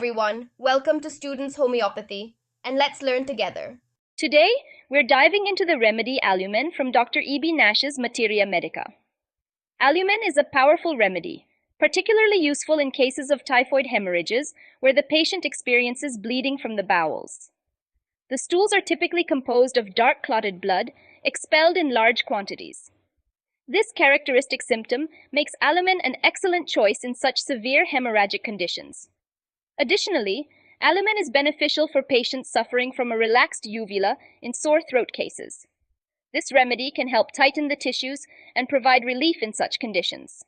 everyone, welcome to Students Homeopathy, and let's learn together. Today, we're diving into the remedy Alumen from Dr. E.B. Nash's Materia Medica. Alumen is a powerful remedy, particularly useful in cases of typhoid hemorrhages where the patient experiences bleeding from the bowels. The stools are typically composed of dark clotted blood expelled in large quantities. This characteristic symptom makes Alumen an excellent choice in such severe hemorrhagic conditions. Additionally, Alumen is beneficial for patients suffering from a relaxed uvula in sore throat cases. This remedy can help tighten the tissues and provide relief in such conditions.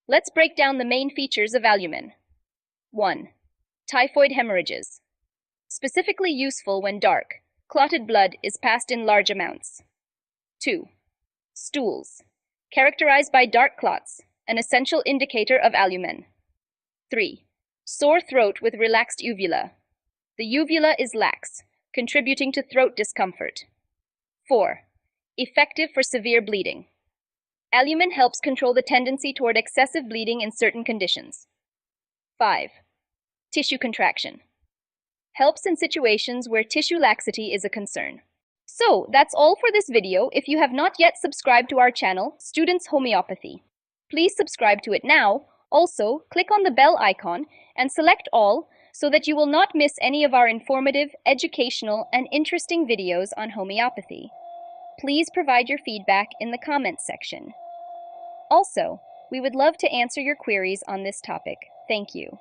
Let's break down the main features of Alumen. 1. Typhoid hemorrhages. Specifically useful when dark, clotted blood is passed in large amounts. 2. Stools. Characterized by dark clots, an essential indicator of Alumen. 3. Sore throat with relaxed uvula. The uvula is lax, contributing to throat discomfort. 4. Effective for severe bleeding. Alumen helps control the tendency toward excessive bleeding in certain conditions. 5. Tissue contraction. Helps in situations where tissue laxity is a concern. So, that's all for this video. If you have not yet subscribed to our channel, Students Homeopathy, please subscribe to it now. Also, click on the bell icon and select all so that you will not miss any of our informative, educational, and interesting videos on homeopathy. Please provide your feedback in the comments section. Also, we would love to answer your queries on this topic. Thank you.